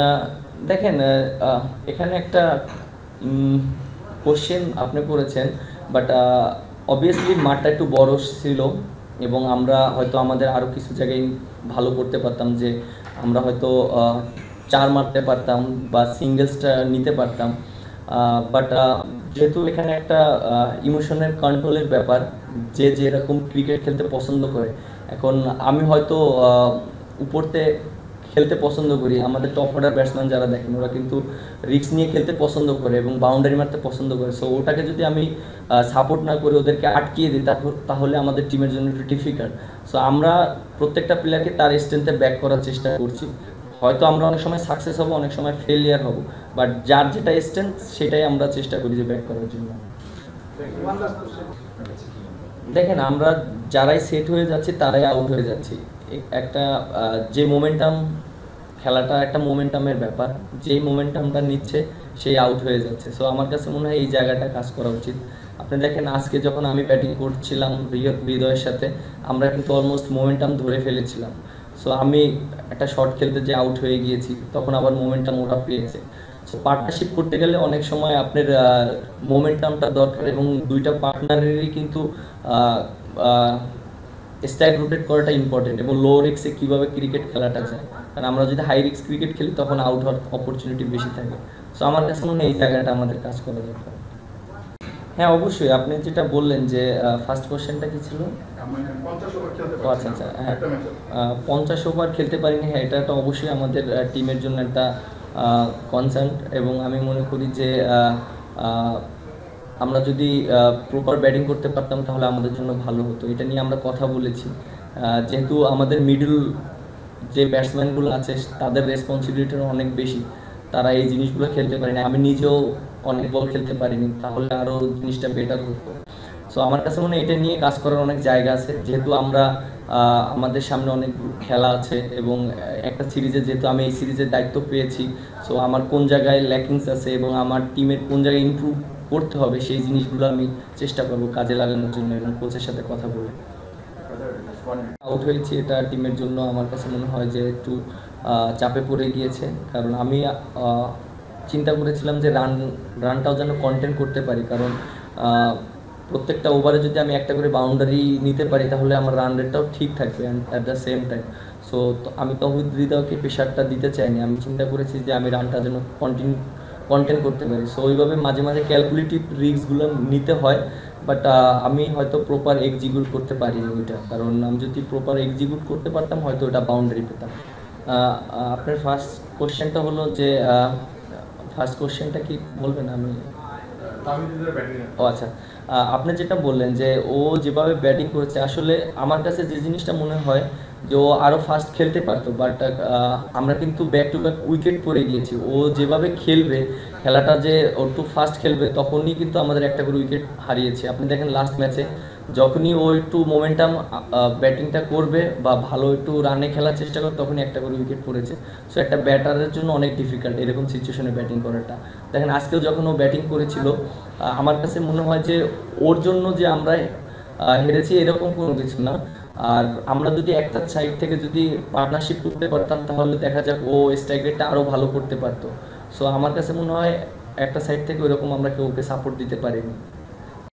আহ, দেখেন, এখানে একটা কোশ্চেন আপনি করেছেন, বাট অবভিয়াসলি মাঠটা একটু বড় ছিল এবং আমরা হয়তো আমাদের আরও কিছু জায়গায় ভালো করতে পারতাম, যে আমরা হয়তো চার মারতে পারতাম বা সিঙ্গেলসটা নিতে পারতাম। বাট যেহেতু এখানে একটা ইমোশনের কন্ট্রোলের ব্যাপার, যে যেরকম ক্রিকেট খেলতে পছন্দ করে। এখন আমি হয়তো উপরতে খেলতে পছন্দ করি, আমাদের টপ অর্ডার ব্যাটসম্যান যারা দেখেন ওরা কিন্তু রিস্ক নিয়ে খেলতে পছন্দ করে এবং বাউন্ডারি মারতে পছন্দ করে। সো ওটাকে যদি আমি সাপোর্ট না করে ওদেরকে আটকিয়ে দিই, তাহলে আমাদের টিমের জন্য একটু ডিফিকাল্ট। সো আমরা প্রত্যেকটা প্লেয়ারকে তার স্ট্রেংথে ব্যাক করার চেষ্টা করছি। হয়তো আমরা অনেক সময় সাকসেস হব, অনেক সময় ফেলিয়ার হব, বাট যার যেটা স্ট্রেংথ সেটাই আমরা চেষ্টা করি যে ব্যাক করার জন্য। দেখেন, আমরা যারাই সেট হয়ে যাচ্ছি তারাই আউট হয়ে যাচ্ছি। একটা যে মোমেন্টাম, খেলাটা একটা মোমেন্টামের ব্যাপার, যেই মোমেন্টামটা নিচ্ছে সেই আউট হয়ে যাচ্ছে। সো আমার কাছে মনে হয় এই জায়গাটা কাজ করা উচিত। আপনি দেখেন, আজকে যখন আমি ব্যাটিং করছিলাম হৃদয়ের সাথে, আমরা কিন্তু অলমোস্ট মোমেন্টাম ধরে ফেলেছিলাম। সো আমি একটা শট খেলতে যে আউট হয়ে গিয়েছি, তখন আবার মোমেন্টাম ওরা পেয়েছে। সো পার্টনারশিপ করতে গেলে অনেক সময় আপনার মোমেন্টামটা দরকার, এবং দুইটা পার্টনারেরই কিন্তু স্ট্রাইক রোটেট করাটা ইম্পর্টেন্ট, এবং লো রিস্কে কীভাবে ক্রিকেট খেলাটা যায়। কারণ আমরা যদি হাই রিস্ক ক্রিকেট খেলি তখন আউট হওয়ার অপরচুনিটি বেশি থাকে। সো আমার কাছে মনে হয় এই জায়গাটা আমাদের কাজ করা দরকার। হ্যাঁ, অবশ্যই। আপনি যেটা বললেন যে ফার্স্ট কোশ্চেনটা কি ছিল? ও আচ্ছা আচ্ছা, হ্যাঁ। 50 ওভার খেলতে পারিনি, হ্যাঁ, এটা অবশ্যই আমাদের টিমের জন্য একটা কনসার্ন, এবং আমি মনে করি যে আহ, আমরা যদি প্রপার ব্যাটিং করতে পারতাম তাহলে আমাদের জন্য ভালো হতো। এটা নিয়ে আমরা কথা বলেছি। যেহেতু আমাদের মিডল যে ব্যাটসম্যানগুলো আছে তাদের রেসপন্সিবিলিটিও অনেক বেশি, তারা এই জিনিসগুলো খেলতে পারেনি। আমি নিজেও অনেক বল খেলতে পারিনি, তাহলে আরও জিনিসটা বেটার হতো। সো আমার কাছে মনে হয় এটা নিয়ে কাজ করার অনেক জায়গা আছে, যেহেতু আমরা আমাদের সামনে অনেক খেলা আছে, এবং একটা সিরিজে যেহেতু আমি এই সিরিজের দায়িত্ব পেয়েছি, সো আমার কোন জায়গায় ল্যাকিংস আছে এবং আমার টিমের কোন জায়গায় ইমপ্রুভ করতে হবে সেই জিনিসগুলো আমি চেষ্টা করবো কাজে লাগানোর জন্য, এবং কোচের সাথে কথা বলে। আউট হয়েছি, এটা টিমের জন্য আমার কাছে মনে হয় যে একটু চাপে পড়ে গিয়েছে, কারণ আমি চিন্তা করেছিলাম যে রানটাও যেন কন্টেন্ট করতে পারি, কারণ আহ, প্রত্যেকটা ওভারে যদি আমি একটা করে বাউন্ডারি নিতে পারি তাহলে আমার রান রেটটাও ঠিক থাকবে at the same time. So আমি তৌহিদ হৃদয়কে প্রেশারটা দিতে চাইনি, আমি চিন্তা করেছি যে আমি রানটা যেন কন্টেন্ট করতে পারি। সো ওইভাবে মাঝে মাঝে ক্যালকুলেটিভ রিস্কগুলো নিতে হয়, বাট আমি হয়তো প্রপার এক্সিকিউট করতে পারিনি ওইটা, কারণ আমি যদি প্রপার এক্সিকিউট করতে পারতাম হয়তো ওটা বাউন্ডারি পেতাম। আপনার ফার্স্ট কোশ্চেনটা হলো যে ফার্স্ট কোশ্চেনটা কি বলবেন? আমি ও আচ্ছা, আপনি যেটা বললেন যে ও যেভাবে ব্যাটিং করেছে, আসলে আমার কাছে যে জিনিসটা মনে হয় যে ও আরও ফাস্ট খেলতে পারতো, বাট আমরা কিন্তু ব্যাক টু ব্যাক উইকেট পড়ে গিয়েছি। ও যেভাবে খেলবে, খেলাটা যে ও একটু ফাস্ট খেলবে, তখনই কিন্তু আমাদের একটা করে উইকেট হারিয়েছে। আপনি দেখেন লাস্ট ম্যাচে যখনই ও একটু মোমেন্টাম ব্যাটিংটা করবে বা ভালো একটু রানে খেলার চেষ্টা করে, তখনই একটা করে উইকেট পড়েছে। সো একটা ব্যাটারের জন্য অনেক ডিফিকাল্ট এরকম সিচুয়েশনে ব্যাটিং করাটা। দেখেন আজকেও যখন ও ব্যাটিং করেছিল, আমার কাছে মনে হয় যে ওর জন্য যে আমরা হেরেছি এরকম কোনো কিছু না। আর আমরা যদি একটা সাইড থেকে যদি পার্টনারশিপ করতে পারতাম তাহলে দেখা যাক ও স্ট্রাইক রেটটা আরও ভালো করতে পারতো। সো আমার কাছে মনে হয় একটা সাইড থেকে ওইরকম আমরা কেউ ওকে সাপোর্ট দিতে পারিনি।